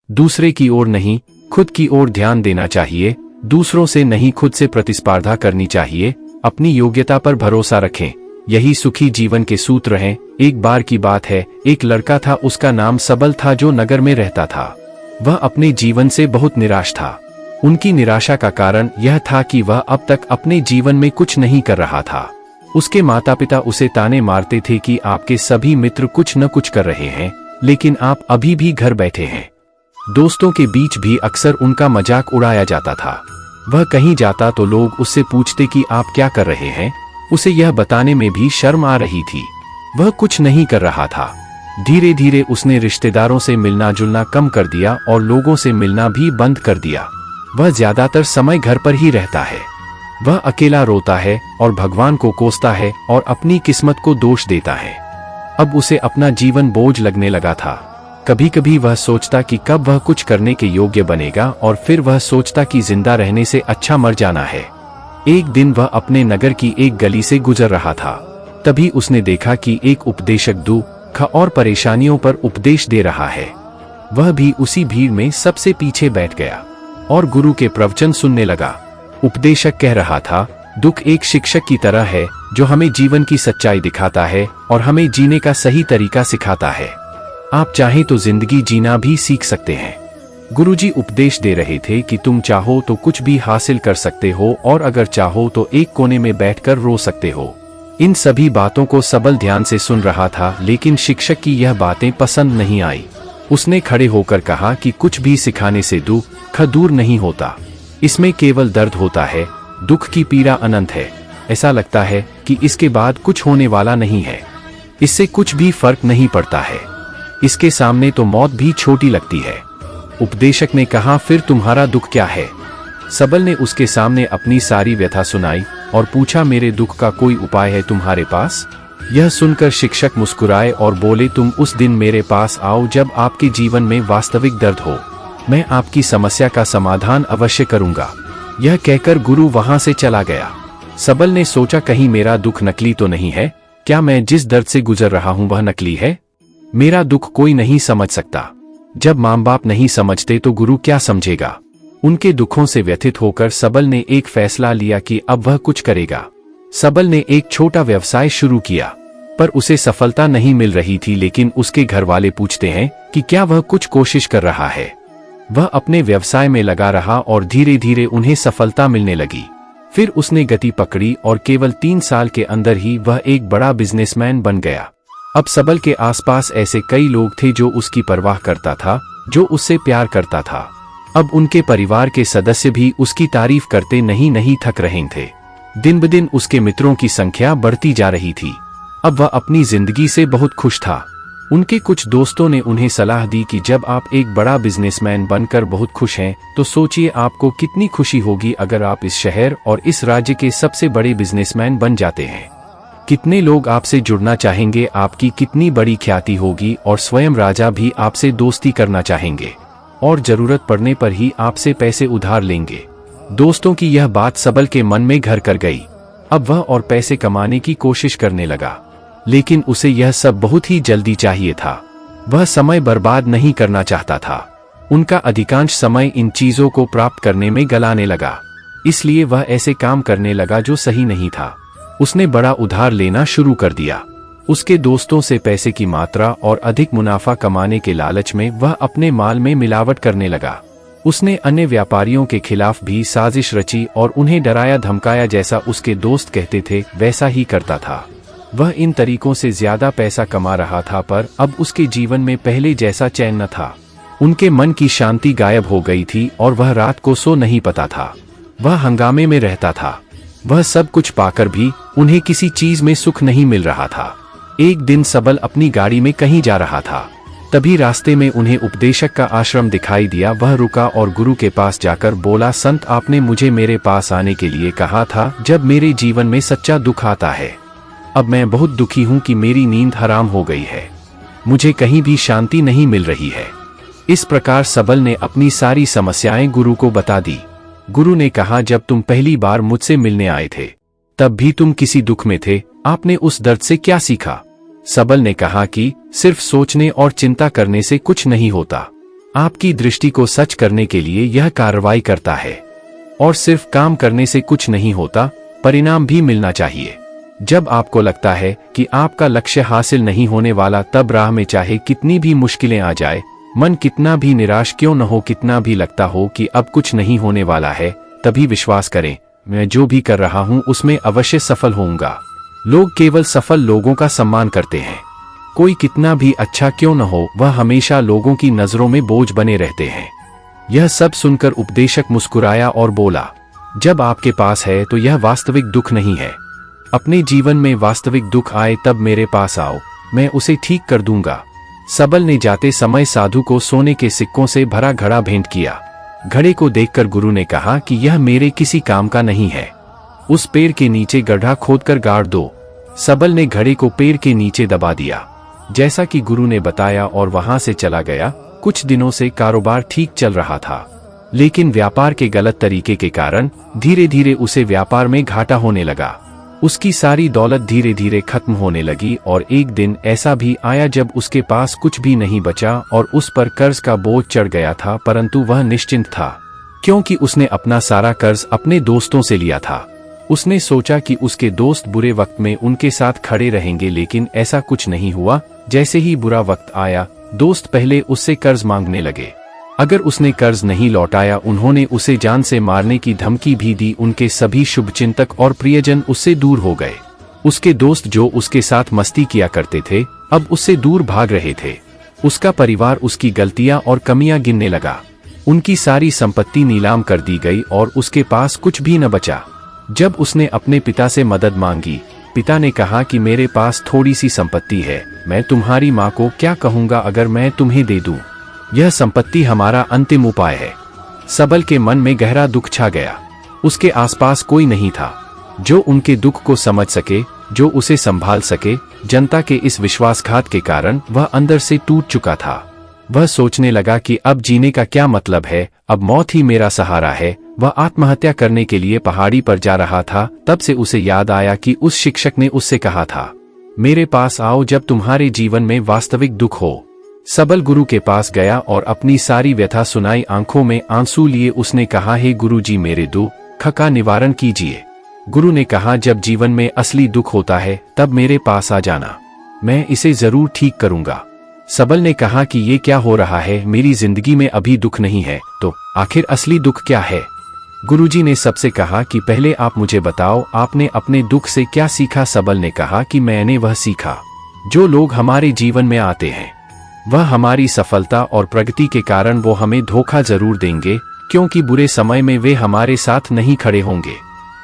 दूसरे की ओर नहीं, खुद की ओर ध्यान देना चाहिए। दूसरों से नहीं, खुद से प्रतिस्पर्धा करनी चाहिए। अपनी योग्यता पर भरोसा रखें। यही सुखी जीवन के सूत्र हैं। एक बार की बात है, एक लड़का था, उसका नाम सबल था, जो नगर में रहता था। वह अपने जीवन से बहुत निराश था। उनकी निराशा का कारण यह था कि वह अब तक अपने जीवन में कुछ नहीं कर रहा था। उसके माता पिता उसे ताने मारते थे कि आपके सभी मित्र कुछ न कुछ कर रहे हैं, लेकिन आप अभी भी घर बैठे हैं। दोस्तों के बीच भी अक्सर उनका मजाक उड़ाया जाता था। वह कहीं जाता तो लोग उससे पूछते कि आप क्या कर रहे हैं। उसे यह बताने में भी शर्म आ रही थी। वह कुछ नहीं कर रहा था। धीरे धीरे उसने रिश्तेदारों से मिलना जुलना कम कर दिया और लोगों से मिलना भी बंद कर दिया। वह ज्यादातर समय घर पर ही रहता है। वह अकेला रोता है और भगवान को कोसता है और अपनी किस्मत को दोष देता है। अब उसे अपना जीवन बोझ लगने लगा था। कभी कभी वह सोचता कि कब वह कुछ करने के योग्य बनेगा, और फिर वह सोचता कि जिंदा रहने से अच्छा मर जाना है। एक दिन वह अपने नगर की एक गली से गुजर रहा था। तभी उसने देखा कि एक उपदेशक दुख और परेशानियों पर उपदेश दे रहा है। वह भी उसी भीड़ में सबसे पीछे बैठ गया और गुरु के प्रवचन सुनने लगा। उपदेशक कह रहा था, दुख एक शिक्षक की तरह है जो हमें जीवन की सच्चाई दिखाता है और हमें जीने का सही तरीका सिखाता है। आप चाहें तो जिंदगी जीना भी सीख सकते हैं। गुरुजी उपदेश दे रहे थे कि तुम चाहो तो कुछ भी हासिल कर सकते हो, और अगर चाहो तो एक कोने में बैठकर रो सकते हो। इन सभी बातों को सबल ध्यान से सुन रहा था, लेकिन शिक्षक की यह बातें पसंद नहीं आई। उसने खड़े होकर कहा कि कुछ भी सिखाने से दुख दूर नहीं होता। इसमें केवल दर्द होता है। दुख की पीड़ा अनंत है। ऐसा लगता है कि इसके बाद कुछ होने वाला नहीं है। इससे कुछ भी फर्क नहीं पड़ता है। इसके सामने तो मौत भी छोटी लगती है। उपदेशक ने कहा, फिर तुम्हारा दुख क्या है? सबल ने उसके सामने अपनी सारी व्यथा सुनाई और पूछा, मेरे दुख का कोई उपाय है तुम्हारे पास? यह सुनकर शिक्षक मुस्कुराए और बोले, तुम उस दिन मेरे पास आओ जब आपके जीवन में वास्तविक दर्द हो। मैं आपकी समस्या का समाधान अवश्य करूंगा। यह कहकर गुरु वहां से चला गया। सबल ने सोचा, कहीं मेरा दुख नकली तो नहीं है? क्या मैं जिस दर्द से गुजर रहा हूं वह नकली है? मेरा दुख कोई नहीं समझ सकता। जब माँ बाप नहीं समझते तो गुरु क्या समझेगा? उनके दुखों से व्यथित होकर सबल ने एक फैसला लिया कि अब वह कुछ करेगा। सबल ने एक छोटा व्यवसाय शुरू किया, पर उसे सफलता नहीं मिल रही थी। लेकिन उसके घर वाले पूछते हैं कि क्या वह कुछ कोशिश कर रहा है। वह अपने व्यवसाय में लगा रहा और धीरे धीरे उन्हें सफलता मिलने लगी। फिर उसने गति पकड़ी और केवल 3 साल के अंदर ही वह एक बड़ा बिजनेसमैन बन गया। अब सबल के आसपास ऐसे कई लोग थे जो उसकी परवाह करता था, जो उससे प्यार करता था। अब उनके परिवार के सदस्य भी उसकी तारीफ करते नहीं थक रहे थे। दिन ब दिन उसके मित्रों की संख्या बढ़ती जा रही थी। अब वह अपनी जिंदगी से बहुत खुश था। उनके कुछ दोस्तों ने उन्हें सलाह दी कि जब आप एक बड़ा बिजनेसमैन बनकर बहुत खुश हैं, तो सोचिए आपको कितनी खुशी होगी अगर आप इस शहर और इस राज्य के सबसे बड़े बिजनेसमैन बन जाते हैं। कितने लोग आपसे जुड़ना चाहेंगे, आपकी कितनी बड़ी ख्याति होगी, और स्वयं राजा भी आपसे दोस्ती करना चाहेंगे और जरूरत पड़ने पर ही आपसे पैसे उधार लेंगे। दोस्तों की यह बात सबल के मन में घर कर गई। अब वह और पैसे कमाने की कोशिश करने लगा, लेकिन उसे यह सब बहुत ही जल्दी चाहिए था। वह समय बर्बाद नहीं करना चाहता था। उनका अधिकांश समय इन चीजों को प्राप्त करने में गलाने लगा। इसलिए वह ऐसे काम करने लगा जो सही नहीं था। उसने बड़ा उधार लेना शुरू कर दिया। उसके दोस्तों से पैसे की मात्रा और अधिक मुनाफा कमाने के लालच में वह अपने माल में मिलावट करने लगा। उसने अन्य व्यापारियों के खिलाफ भी साजिश रची और उन्हें डराया धमकाया। जैसा उसके दोस्त कहते थे वैसा ही करता था। वह इन तरीकों से ज्यादा पैसा कमा रहा था, पर अब उसके जीवन में पहले जैसा चैन न था। उनके मन की शांति गायब हो गई थी और वह रात को सो नहीं पाता था। वह हंगामे में रहता था। वह सब कुछ पाकर भी उन्हें किसी चीज में सुख नहीं मिल रहा था। एक दिन सबल अपनी गाड़ी में कहीं जा रहा था। तभी रास्ते में उन्हें उपदेशक का आश्रम दिखाई दिया। वह रुका और गुरु के पास जाकर बोला, संत, आपने मुझे मेरे पास आने के लिए कहा था जब मेरे जीवन में सच्चा दुख आता है। अब मैं बहुत दुखी हूं कि मेरी नींद हराम हो गई है। मुझे कहीं भी शांति नहीं मिल रही है। इस प्रकार सबल ने अपनी सारी समस्याएं गुरु को बता दी। गुरु ने कहा, जब तुम पहली बार मुझसे मिलने आए थे तब भी तुम किसी दुख में थे। आपने उस दर्द से क्या सीखा? सबल ने कहा कि सिर्फ सोचने और चिंता करने से कुछ नहीं होता। आपकी दृष्टि को सच करने के लिए यह कार्रवाई करता है। और सिर्फ काम करने से कुछ नहीं होता, परिणाम भी मिलना चाहिए। जब आपको लगता है कि आपका लक्ष्य हासिल नहीं होने वाला, तब राह में चाहे कितनी भी मुश्किलें आ जाए, मन कितना भी निराश क्यों न हो, कितना भी लगता हो कि अब कुछ नहीं होने वाला है, तभी विश्वास करें, मैं जो भी कर रहा हूं उसमें अवश्य सफल होऊंगा। लोग केवल सफल लोगों का सम्मान करते हैं। कोई कितना भी अच्छा क्यों न हो, वह हमेशा लोगों की नजरों में बोझ बने रहते हैं। यह सब सुनकर उपदेशक मुस्कुराया और बोला, जब आपके पास है तो यह वास्तविक दुख नहीं है। अपने जीवन में वास्तविक दुख आए तब मेरे पास आओ, मैं उसे ठीक कर दूंगा। सबल ने जाते समय साधु को सोने के सिक्कों से भरा घड़ा भेंट किया। घड़े को देखकर गुरु ने कहा कि यह मेरे किसी काम का नहीं है, उस पेड़ के नीचे गड्ढा खोदकर गाड़ दो। सबल ने घड़े को पेड़ के नीचे दबा दिया, जैसा कि गुरु ने बताया, और वहां से चला गया। कुछ दिनों से कारोबार ठीक चल रहा था, लेकिन व्यापार के गलत तरीके के कारण धीरे धीरे उसे व्यापार में घाटा होने लगा। उसकी सारी दौलत धीरे धीरे खत्म होने लगी और एक दिन ऐसा भी आया जब उसके पास कुछ भी नहीं बचा और उस पर कर्ज का बोझ चढ़ गया था, परंतु वह निश्चिंत था क्योंकि उसने अपना सारा कर्ज अपने दोस्तों से लिया था। उसने सोचा कि उसके दोस्त बुरे वक्त में उनके साथ खड़े रहेंगे, लेकिन ऐसा कुछ नहीं हुआ। जैसे ही बुरा वक्त आया, दोस्त पहले उससे कर्ज मांगने लगे। अगर उसने कर्ज नहीं लौटाया, उन्होंने उसे जान से मारने की धमकी भी दी। उनके सभी शुभचिंतक और प्रियजन उससे दूर हो गए। उसके दोस्त जो उसके साथ मस्ती किया करते थे, अब उससे दूर भाग रहे थे। उसका परिवार उसकी गलतियां और कमियां गिनने लगा। उनकी सारी संपत्ति नीलाम कर दी गई और उसके पास कुछ भी न बचा। जब उसने अपने पिता से मदद मांगी, पिता ने कहा कि मेरे पास थोड़ी सी संपत्ति है, मैं तुम्हारी माँ को क्या कहूँगा अगर मैं तुम्हें दे दूँ। यह संपत्ति हमारा अंतिम उपाय है। सबल के मन में गहरा दुख छा गया। उसके आसपास कोई नहीं था जो उनके दुख को समझ सके, जो उसे संभाल सके। जनता के इस विश्वासघात के कारण वह अंदर से टूट चुका था। वह सोचने लगा कि अब जीने का क्या मतलब है, अब मौत ही मेरा सहारा है। वह आत्महत्या करने के लिए पहाड़ी पर जा रहा था। तब से उसे याद आया कि उस शिक्षक ने उससे कहा था, मेरे पास आओ जब तुम्हारे जीवन में वास्तविक दुख हो। सबल गुरु के पास गया और अपनी सारी व्यथा सुनाई। आंखों में आंसू लिए उसने कहा, हे गुरुजी, मेरे दुख का निवारण कीजिए। गुरु ने कहा, जब जीवन में असली दुख होता है तब मेरे पास आ जाना, मैं इसे जरूर ठीक करूंगा। सबल ने कहा कि ये क्या हो रहा है, मेरी जिंदगी में अभी दुख नहीं है, तो आखिर असली दुख क्या है? गुरुजी ने सबसे कहा कि पहले आप मुझे बताओ, आपने अपने दुख से क्या सीखा? सबल ने कहा कि मैंने वह सीखा, जो लोग हमारे जीवन में आते हैं वह हमारी सफलता और प्रगति के कारण वो हमें धोखा जरूर देंगे, क्योंकि बुरे समय में वे हमारे साथ नहीं खड़े होंगे।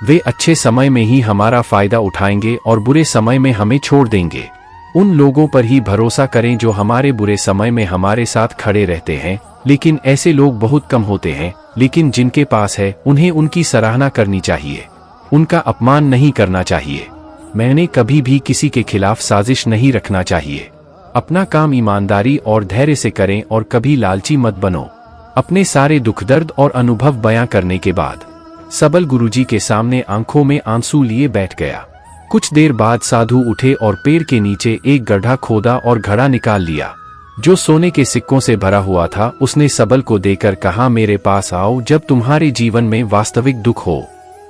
वे अच्छे समय में ही हमारा फायदा उठाएंगे और बुरे समय में हमें छोड़ देंगे। उन लोगों पर ही भरोसा करें जो हमारे बुरे समय में हमारे साथ खड़े रहते हैं, लेकिन ऐसे लोग बहुत कम होते हैं। लेकिन जिनके पास है, उन्हें उनकी सराहना करनी चाहिए, उनका अपमान नहीं करना चाहिए। मैंने कभी भी किसी के खिलाफ साजिश नहीं रखना चाहिए। अपना काम ईमानदारी और धैर्य से करें और कभी लालची मत बनो। अपने सारे दुख दर्द और अनुभव बयां करने के बाद सबल गुरुजी के सामने आंखों में आंसू लिए बैठ गया। कुछ देर बाद साधु उठे और पेड़ के नीचे एक गड्ढा खोदा और घड़ा निकाल लिया जो सोने के सिक्कों से भरा हुआ था। उसने सबल को देकर कहा, मेरे पास आओ जब तुम्हारे जीवन में वास्तविक दुख हो।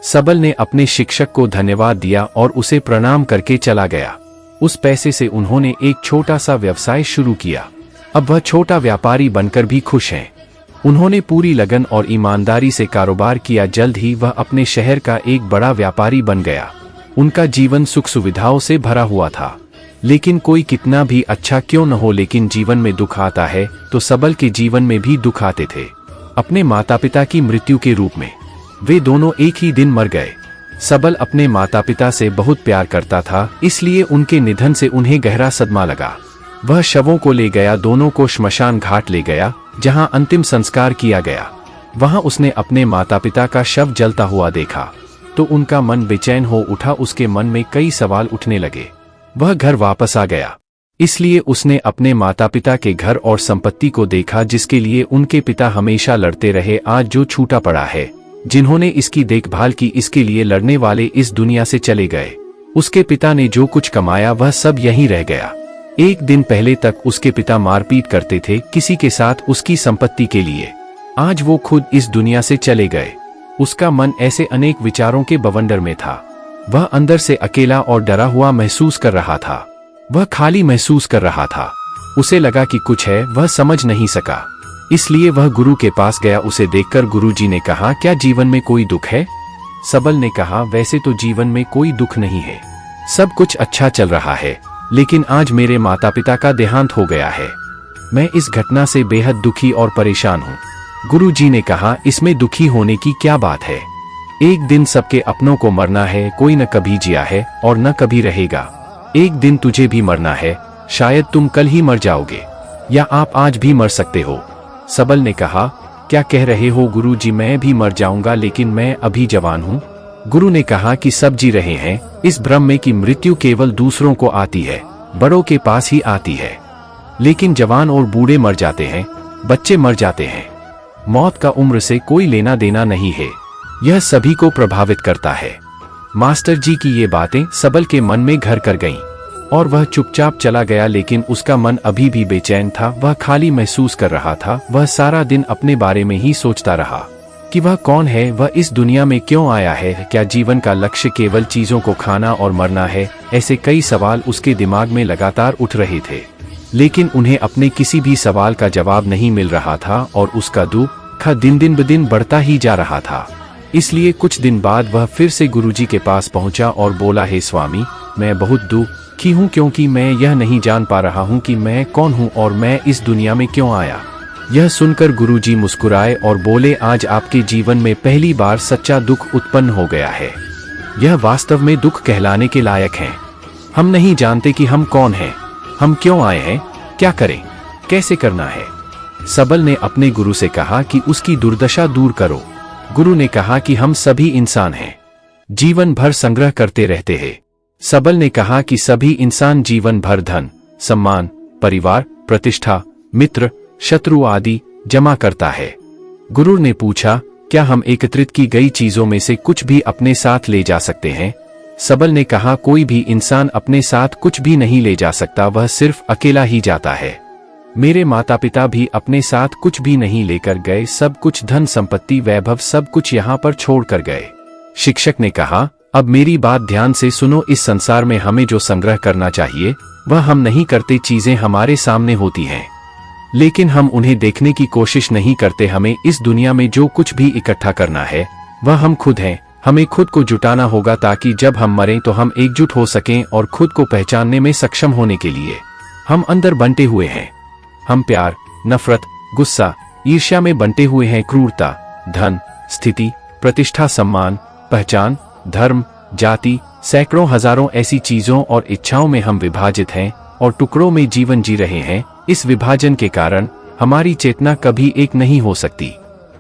सबल ने अपने शिक्षक को धन्यवाद दिया और उसे प्रणाम करके चला गया। उस पैसे से उन्होंने एक छोटा सा व्यवसाय शुरू किया। अब वह छोटा व्यापारी बनकर भी खुश हैं। उन्होंने पूरी लगन और ईमानदारी से कारोबार किया। जल्द ही वह अपने शहर का एक बड़ा व्यापारी बन गया। उनका जीवन सुख सुविधाओं से भरा हुआ था। लेकिन कोई कितना भी अच्छा क्यों न हो, लेकिन जीवन में दुख आता है तो सबल के जीवन में भी दुख आते थे। अपने माता पिता की मृत्यु के रूप में वे दोनों एक ही दिन मर गए। सबल अपने माता पिता से बहुत प्यार करता था, इसलिए उनके निधन से उन्हें गहरा सदमा लगा। वह शवों को ले गया, दोनों को श्मशान घाट ले गया जहां अंतिम संस्कार किया गया। वहां उसने अपने माता पिता का शव जलता हुआ देखा तो उनका मन बेचैन हो उठा। उसके मन में कई सवाल उठने लगे। वह घर वापस आ गया, इसलिए उसने अपने माता पिता के घर और संपत्ति को देखा जिसके लिए उनके पिता हमेशा लड़ते रहे। आज जो छूटा पड़ा है, जिन्होंने इसकी देखभाल की, इसके लिए लड़ने वाले इस दुनिया से चले गए। उसके पिता ने जो कुछ कमाया वह सब यहीं रह गया। एक दिन पहले तक उसके पिता मारपीट करते थे किसी के साथ उसकी संपत्ति के लिए। आज वो खुद इस दुनिया से चले गए। उसका मन ऐसे अनेक विचारों के बवंडर में था। वह अंदर से अकेला और डरा हुआ महसूस कर रहा था। वह खाली महसूस कर रहा था। उसे लगा कि कुछ है, वह समझ नहीं सका। इसलिए वह गुरु के पास गया। उसे देखकर गुरुजी ने कहा, क्या जीवन में कोई दुख है? सबल ने कहा, वैसे तो जीवन में कोई दुख नहीं है, सब कुछ अच्छा चल रहा है, लेकिन आज मेरे माता पिता का देहांत हो गया है। मैं इस घटना से बेहद दुखी और परेशान हूँ। गुरुजी ने कहा, इसमें दुखी होने की क्या बात है? एक दिन सबके अपनों को मरना है। कोई न कभी जिया है और न कभी रहेगा। एक दिन तुझे भी मरना है। शायद तुम कल ही मर जाओगे, या आप आज भी मर सकते हो। सबल ने कहा, क्या कह रहे हो गुरुजी? मैं भी मर जाऊंगा, लेकिन मैं अभी जवान हूँ। गुरु ने कहा कि सब जी रहे हैं इस भ्रम में कि मृत्यु केवल दूसरों को आती है, बड़ों के पास ही आती है। लेकिन जवान और बूढ़े मर जाते हैं, बच्चे मर जाते हैं। मौत का उम्र से कोई लेना देना नहीं है, यह सभी को प्रभावित करता है। मास्टर जी की ये बातें सबल के मन में घर कर गईं और वह चुपचाप चला गया। लेकिन उसका मन अभी भी बेचैन था। वह खाली महसूस कर रहा था। वह सारा दिन अपने बारे में ही सोचता रहा कि वह कौन है, वह इस दुनिया में क्यों आया है, क्या जीवन का लक्ष्य केवल चीजों को खाना और मरना है? ऐसे कई सवाल उसके दिमाग में लगातार उठ रहे थे, लेकिन उन्हें अपने किसी भी सवाल का जवाब नहीं मिल रहा था और उसका दुख दिन दिन ब दिन बढ़ता ही जा रहा था। इसलिए कुछ दिन बाद वह फिर से गुरुजी के पास पहुंचा और बोला, हे स्वामी, मैं बहुत दुखी हूँ क्योंकि मैं यह नहीं जान पा रहा हूँ कि मैं कौन हूँ और मैं इस दुनिया में क्यों आया। यह सुनकर गुरुजी मुस्कुराए और बोले, आज आपके जीवन में पहली बार सच्चा दुख उत्पन्न हो गया है। यह वास्तव में दुख कहलाने के लायक है। हम नहीं जानते कि हम कौन हैं, हम क्यों आए हैं, क्या करें, कैसे करना है। सबल ने अपने गुरु से कहा कि उसकी दुर्दशा दूर करो। गुरु ने कहा कि हम सभी इंसान हैं, जीवन भर संग्रह करते रहते हैं। सबल ने कहा कि सभी इंसान जीवन भर धन, सम्मान, परिवार, प्रतिष्ठा, मित्र, शत्रु आदि जमा करता है। गुरु ने पूछा, क्या हम एकत्रित की गई चीजों में से कुछ भी अपने साथ ले जा सकते हैं? सबल ने कहा, कोई भी इंसान अपने साथ कुछ भी नहीं ले जा सकता, वह सिर्फ अकेला ही जाता है। मेरे माता पिता भी अपने साथ कुछ भी नहीं लेकर गए, सब कुछ धन संपत्ति वैभव सब कुछ यहाँ पर छोड़ कर गए। शिक्षक ने कहा, अब मेरी बात ध्यान से सुनो, इस संसार में हमें जो संग्रह करना चाहिए वह हम नहीं करते। चीजें हमारे सामने होती हैं, लेकिन हम उन्हें देखने की कोशिश नहीं करते। हमें इस दुनिया में जो कुछ भी इकट्ठा करना है वह हम खुद हैं। हमें खुद को जुटाना होगा ताकि जब हम मरें तो हम एकजुट हो सकें और खुद को पहचानने में सक्षम होने के लिए हम अंदर बंटे हुए हैं। हम प्यार, नफरत, गुस्सा, ईर्ष्या में बंटे हुए हैं। क्रूरता, धन, स्थिति, प्रतिष्ठा, सम्मान, पहचान, धर्म, जाति, सैकड़ों हजारों ऐसी चीजों और इच्छाओं में हम विभाजित हैं और टुकड़ों में जीवन जी रहे हैं। इस विभाजन के कारण हमारी चेतना कभी एक नहीं हो सकती।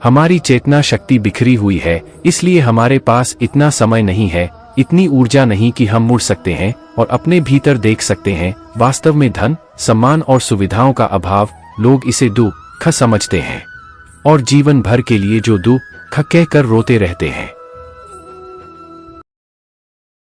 हमारी चेतना शक्ति बिखरी हुई है, इसलिए हमारे पास इतना समय नहीं है, इतनी ऊर्जा नहीं कि हम मुड़ सकते हैं और अपने भीतर देख सकते हैं। वास्तव में धन, सम्मान और सुविधाओं का अभाव, लोग इसे दुख समझते हैं और जीवन भर के लिए जो दुख कहकर रोते रहते हैं।